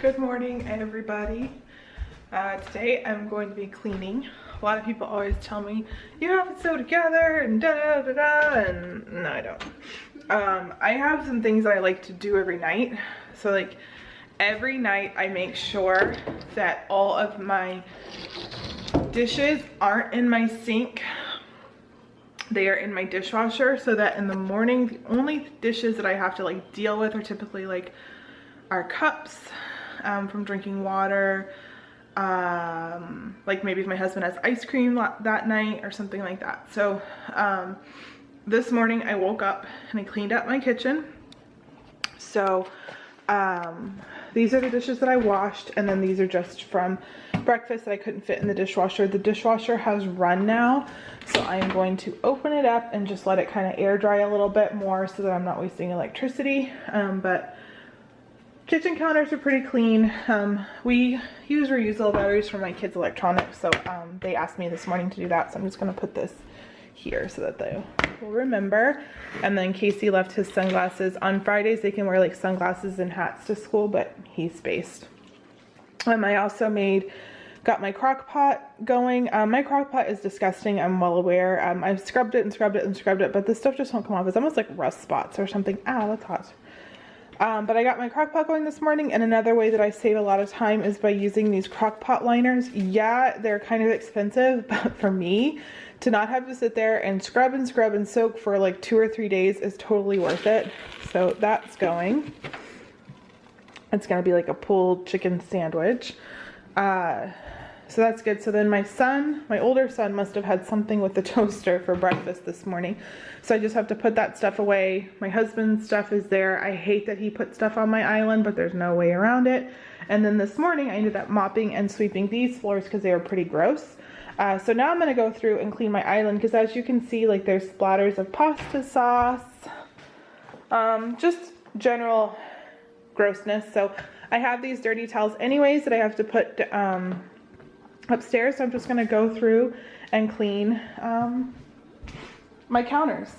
Good morning, everybody. Today I'm going to be cleaning. A lot of people always tell me, you have it so together and da da da da, and no, I don't. I have some things that I like to do every night. So like every night I make sure that all of my dishes aren't in my sink. They are in my dishwasher, so that in the morning the only dishes that I have to like deal with are typically like our cups from drinking water, like maybe if my husband has ice cream that night or something like that. So this morning I woke up and I cleaned up my kitchen. So these are the dishes that I washed, and then these are just from breakfast that I couldn't fit in the dishwasher. The dishwasher has run now, so I am going to open it up and just let it kind of air dry a little bit more so that I'm not wasting electricity. But kitchen counters are pretty clean. We use reusable batteries for my kids' electronics, so they asked me this morning to do that, so I'm just going to put this here so that they will remember. And then Casey left his sunglasses. On Fridays they can wear like sunglasses and hats to school, but he's spaced. I also got my crock pot going. My crock pot is disgusting, I'm well aware. I've scrubbed it and scrubbed it and scrubbed it, but this stuff just won't come off. It's almost like rust spots or something. Ah, that's hot. But I got my crock pot going this morning, and another way that I save a lot of time is by using these crock pot liners. Yeah, they're kind of expensive, but for me, to not have to sit there and scrub and scrub and soak for like 2 or 3 days is totally worth it. So that's going. It's gonna be like a pulled chicken sandwich. So that's good. So then my older son must have had something with the toaster for breakfast this morning. So I just have to put that stuff away. My husband's stuff is there. I hate that he put stuff on my island, but there's no way around it. And then this morning I ended up mopping and sweeping these floors because they were pretty gross. So now I'm going to go through and clean my island, because as you can see, like there's splatters of pasta sauce, just general grossness. So I have these dirty towels anyways that I have to put upstairs, so I'm just going to go through and clean my counters.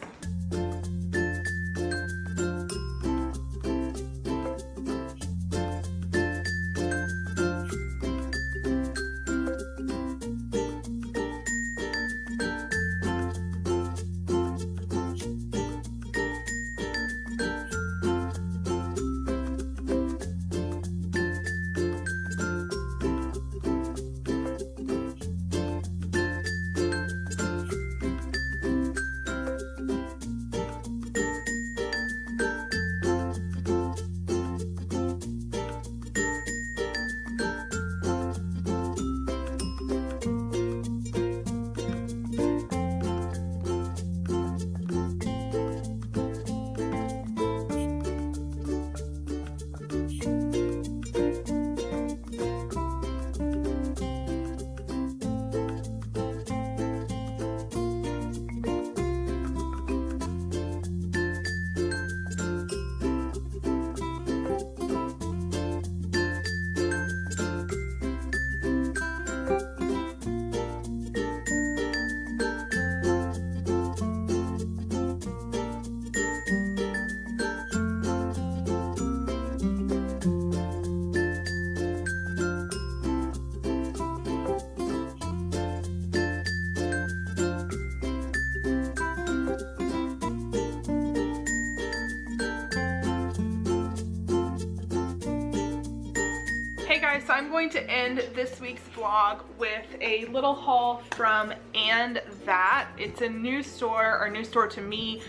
Hey guys, so I'm going to end this week's vlog with a little haul from And That. It's a new store, or new store to me.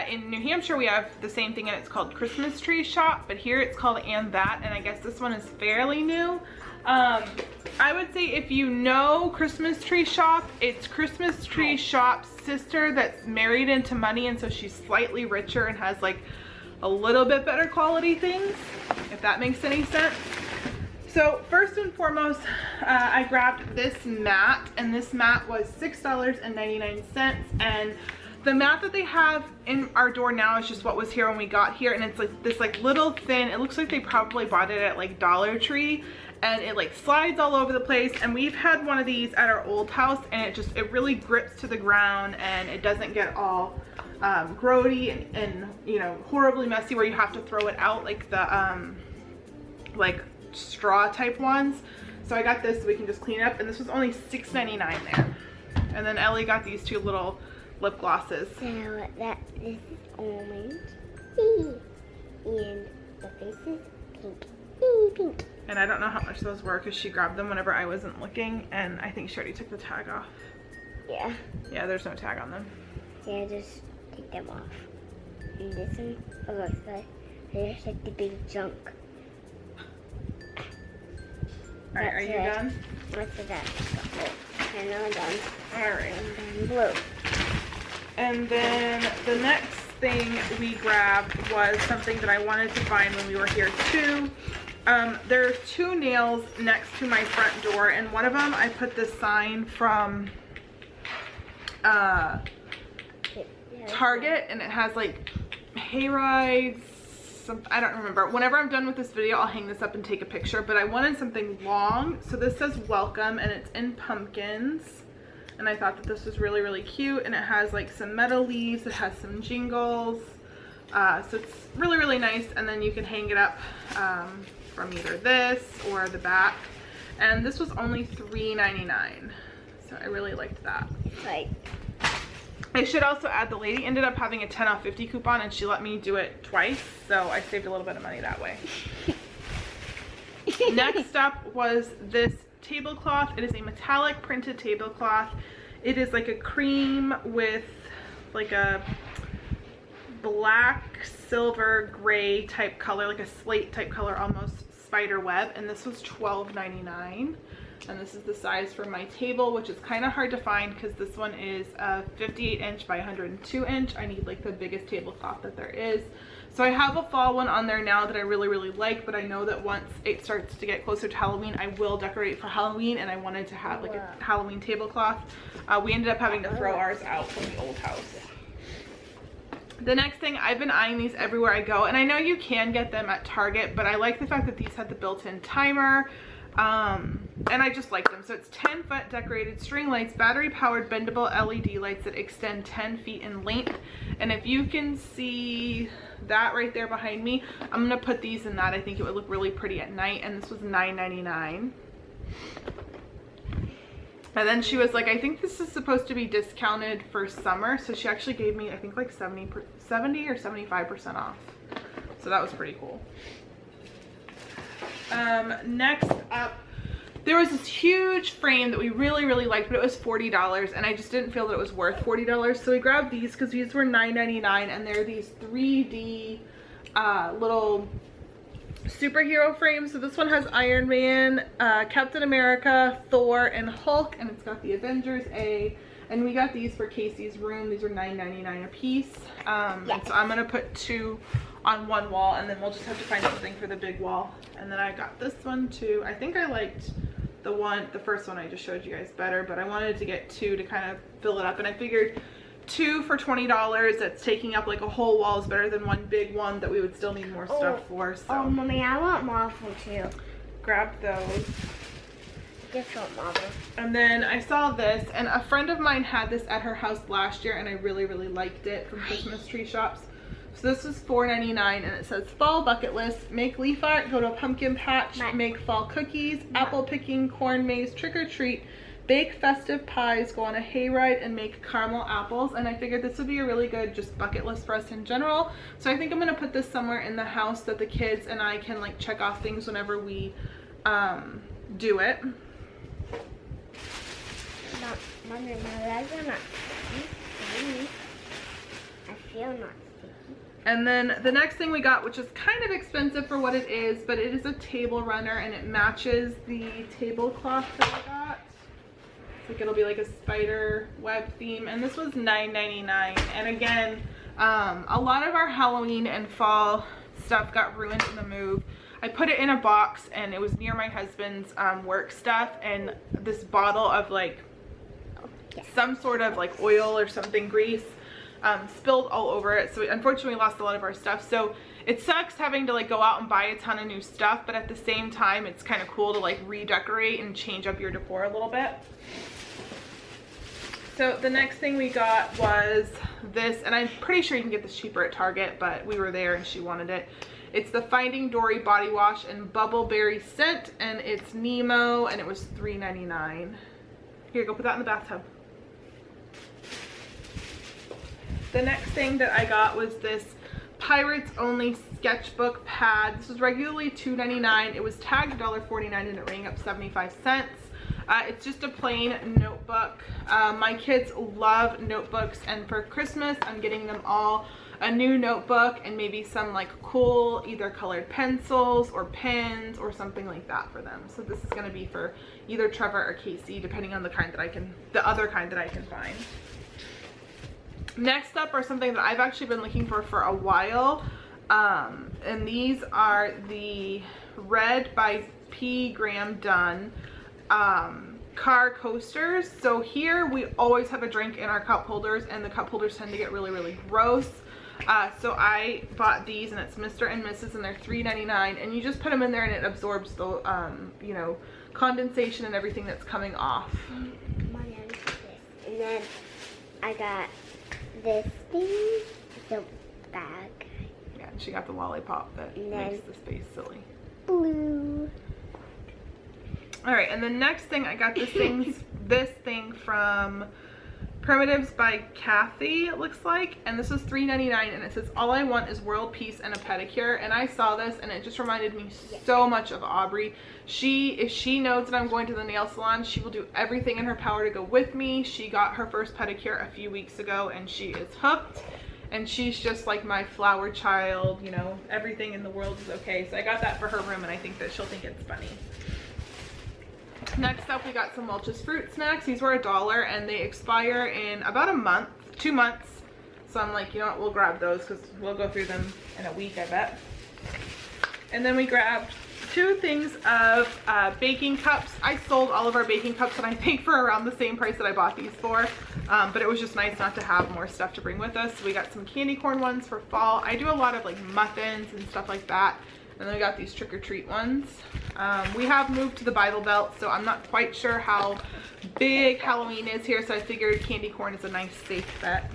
In New Hampshire we have the same thing and it's called Christmas Tree Shop, but here it's called And That, and I guess this one is fairly new. I would say if you know Christmas Tree Shop, it's Christmas Tree Shop's sister that's married into money, and so she's slightly richer and has like a little bit better quality things, if that makes any sense. So first and foremost, I grabbed this mat, and this mat was $6.99, and the mat that they have in our door now is just what was here when we got here, and it's like this like little thin, it looks like they probably bought it at like Dollar Tree, and it like slides all over the place. And we've had one of these at our old house, and it really grips to the ground, and it doesn't get all grody and you know, horribly messy where you have to throw it out like the like straw type ones. So I got this so we can just clean it up, and this was only $6.99 there. And then Ellie got these two little lip glosses. So this is orange, and the face is pink. Pink. And I don't know how much those were because she grabbed them whenever I wasn't looking, and I think she already took the tag off. Yeah. Yeah, there's no tag on them. Yeah, just take them off. And this one, oh look, there's like the big junk. Alright, are you done? What's that? And I'm done. Alright. And then blue. And then the next thing we grabbed was something that I wanted to find when we were here too. There's two nails next to my front door, and one of them I put this sign from Target, and it has like hayrides, I don't remember. Whenever I'm done with this video, I'll hang this up and take a picture, but I wanted something long. So this says welcome, and it's in pumpkins, and I thought that this was really, really cute, and it has like some metal leaves, it has some jingles, so it's really, really nice. And then you can hang it up from either this or the back, and this was only $3.99, so I really liked that. Right. I should also add, the lady ended up having a 10 off 50 coupon, and she let me do it twice, so I saved a little bit of money that way. Next up was this tablecloth. It is a metallic printed tablecloth. It is like a cream with like a black, silver, gray type color, like a slate type color, almost spider web, and this was $12.99. And this is the size for my table, which is kind of hard to find because this one is a 58 inch by 102 inch. I need like the biggest tablecloth that there is. So I have a fall one on there now that I really, really like, but I know that once it starts to get closer to Halloween, I will decorate for Halloween, and I wanted to have like a Halloween tablecloth. We ended up having to throw ours out from the old house. The next thing, I've been eyeing these everywhere I go, and I know you can get them at Target, but I like the fact that these had the built-in timer. And I just like them. So it's 10-foot decorated string lights, battery powered bendable LED lights that extend 10 feet in length. And if you can see that right there behind me, I'm gonna put these in that. I think it would look really pretty at night, and this was $9.99. And then she was like, I think this is supposed to be discounted for summer, so she actually gave me, I think, like 70 or 75% off. So that was pretty cool. Next up, there was this huge frame that we really, really liked, but it was $40, and I just didn't feel that it was worth $40. So we grabbed these because these were $9.99, and they're these 3D little superhero frames. So this one has Iron Man, Captain America, Thor, and Hulk, and it's got the Avengers and we got these for Casey's room. These are $9.99 a piece. And so I'm gonna put two on one wall, and then we'll just have to find something for the big wall. And then I got this one too. I think I liked the first one I just showed you guys better, but I wanted to get two to kind of fill it up, and I figured two for $20 that's taking up like a whole wall is better than one big one that we would still need more stuff for. So oh mommy, I want marble too. Grab those. Just want marble. And then I saw this, and a friend of mine had this at her house last year, and I really, really liked it, from Christmas Tree Shops. So this is $4.99, and it says fall bucket list: make leaf art, go to a pumpkin patch, make fall cookies, apple picking, corn maze, trick or treat, bake festive pies, go on a hayride, and make caramel apples. And I figured this would be a really good just bucket list for us in general. So I think I'm gonna put this somewhere in the house that the kids and I can like check off things whenever we do it. Mommy, my legs are not sticky. I feel not sticky. And then the next thing we got, which is kind of expensive for what it is, but it is a table runner, and it matches the tablecloth that I got. It's like, it'll be like a spider web theme, and this was $9.99. And again, a lot of our Halloween and fall stuff got ruined in the move. I put it in a box, and it was near my husband's work stuff, and this bottle of like some sort of like oil or something, grease, spilled all over it. So unfortunately we lost a lot of our stuff. So it sucks having to like go out and buy a ton of new stuff, but at the same time it's kind of cool to like redecorate and change up your decor a little bit. So the next thing we got was this, and I'm pretty sure you can get this cheaper at Target, but we were there and she wanted it. It's the Finding Dory body wash and bubbleberry scent, and it's Nemo, and it was $3.99. Here, go put that in the bathtub. The next thing that I got was this Pirates Only sketchbook pad. This was regularly $2.99. It was tagged $1.49 and it rang up 75 cents. It's just a plain notebook. My kids love notebooks, and for Christmas I'm getting them all a new notebook and maybe some like cool either colored pencils or pens or something like that for them. So this is going to be for either Trevor or Casey, depending on the kind that the other kind that I can find. Next up are something that I've actually been looking for a while, and these are the Red by P. Graham Dunn car coasters. So here we always have a drink in our cup holders, and the cup holders tend to get really gross. So I bought these, and it's Mr. and Mrs. and they're $3.99, and you just put them in there and it absorbs the you know, condensation and everything that's coming off. Mommy, I got this. And then I got this thing, the bag. Yeah, and she got the lollipop that makes the space silly. Blue. All right, and the next thing I got this thing from Primitives by Kathy, it looks like, and this was $3.99, and it says all I want is world peace and a pedicure. And I saw this and it just reminded me so much of Aubrey. If she knows that I'm going to the nail salon, she will do everything in her power to go with me. She got her first pedicure a few weeks ago and she is hooked, and she's just like my flower child, you know, everything in the world is okay. So I got that for her room, and I think that she'll think it's funny. Next up, we got some Welch's fruit snacks. These were $1 and they expire in about a month, 2 months. So I'm like, you know what, we'll grab those because we'll go through them in a week, I bet. And then we grabbed 2 things of baking cups. I sold all of our baking cups, and I think for around the same price that I bought these for. But it was just nice not to have more stuff to bring with us. So we got some candy corn ones for fall. I do a lot of like muffins and stuff like that. And then we got these trick-or-treat ones. We have moved to the Bible Belt, so I'm not quite sure how big Halloween is here, so I figured candy corn is a nice safe bet.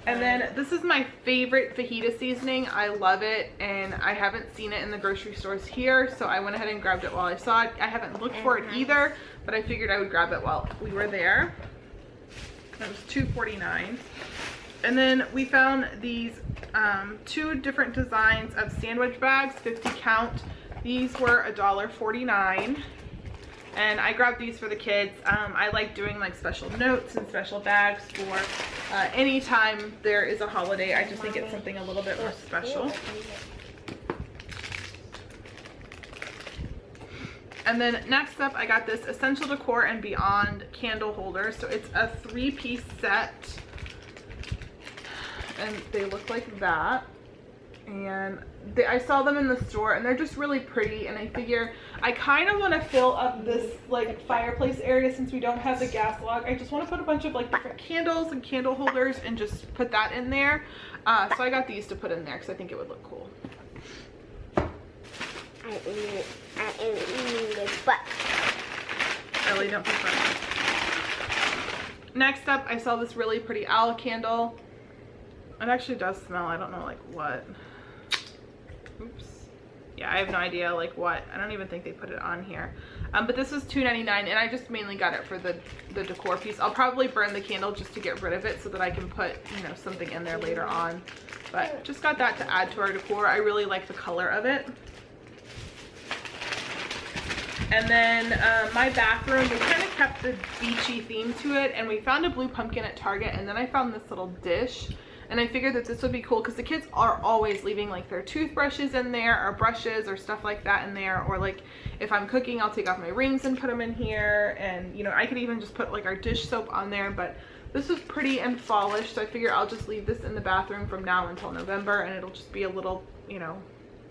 And then this is my favorite fajita seasoning. I love it, and I haven't seen it in the grocery stores here, so I went ahead and grabbed it while I saw it. I haven't looked for it either, but I figured I would grab it while we were there. It was $2.49. And then we found these 2 different designs of sandwich bags, 50 count. These were $1.49. And I grabbed these for the kids. I like doing like special notes and special bags for anytime there is a holiday. I just think it's something a little bit more special. And then next up, I got this Essential Decor and Beyond candle holder. So it's a 3-piece set. And they look like that, and I saw them in the store, and they're just really pretty, and I figure I kind of want to fill up this like fireplace area since we don't have the gas log. I just want to put a bunch of like different candles and candle holders and just put that in there. So I got these to put in there because I think it would look cool. I am eating this, but Ellie, don't be funny. Next up, I saw this really pretty owl candle. It actually does smell. I don't know like what. Oops. Yeah, I have no idea like what. I don't even think they put it on here. But this was $2.99, and I just mainly got it for the decor piece. I'll probably burn the candle just to get rid of it so that I can put, you know, something in there later on. But just got that to add to our decor. I really like the color of it. And then my bathroom, we kind of kept the beachy theme to it, and we found a blue pumpkin at Target, and then I found this little dish. And I figured that this would be cool because the kids are always leaving like their toothbrushes in there, or brushes or stuff like that in there. Or like if I'm cooking, I'll take off my rings and put them in here. And you know, I could even just put like our dish soap on there. But this is pretty and fallish, so I figure I'll just leave this in the bathroom from now until November, and it'll just be a little, you know,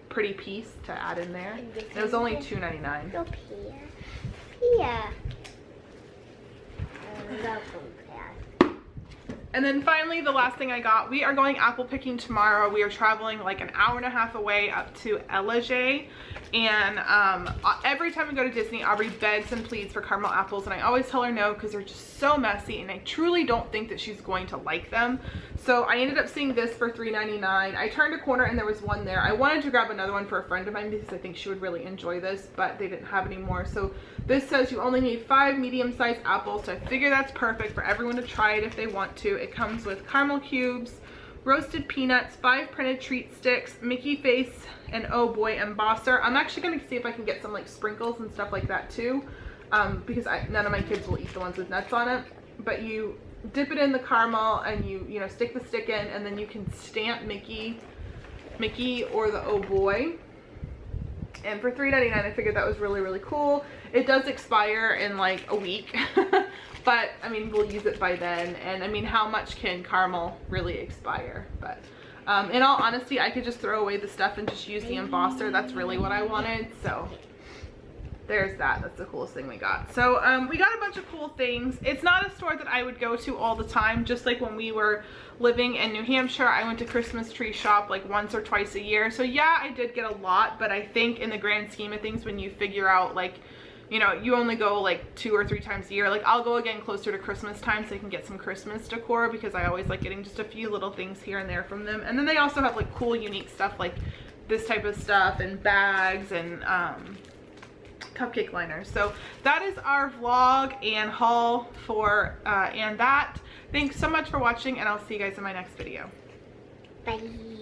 pretty piece to add in there. And it was only $2.99. Look here. Here. And then finally, the last thing I got, we are going apple picking tomorrow. We are traveling like an hour and a half away up to Ellijay. And every time we go to Disney, Aubrey begs and pleads for caramel apples. And I always tell her no because they're just so messy. And I truly don't think that she's going to like them. So I ended up seeing this for $3.99. I turned a corner and there was one there. I wanted to grab another one for a friend of mine because I think she would really enjoy this, but they didn't have any more. So this says you only need 5 medium-sized apples. So I figure that's perfect for everyone to try it if they want to. It comes with caramel cubes, roasted peanuts, 5 printed treat sticks, Mickey face, and oh boy, embosser. I'm actually going to see if I can get some like sprinkles and stuff like that too, because none of my kids will eat the ones with nuts on it. But you dip it in the caramel and you know, stick the stick in, and then you can stamp Mickey or the oh boy. And for $3.99, I figured that was really, really cool. It does expire in like a week, but I mean, we'll use it by then. And I mean, how much can caramel really expire? But in all honesty, I could just throw away the stuff and just use the embosser. That's really what I wanted. So there's that. That's the coolest thing we got. So we got a bunch of cool things. It's not a store that I would go to all the time. Just like when we were living in New Hampshire, I went to Christmas tree shop like once or twice a year. So yeah, I did get a lot, but I think in the grand scheme of things, when you figure out like, you know, you only go like 2 or 3 times a year. Like I'll go again closer to Christmas time so I can get some Christmas decor, because I always like getting just a few little things here and there from them. And then they also have like cool, unique stuff like this type of stuff and bags and cupcake liners. So that is our vlog and haul for and that. Thanks so much for watching, and I'll see you guys in my next video. Bye.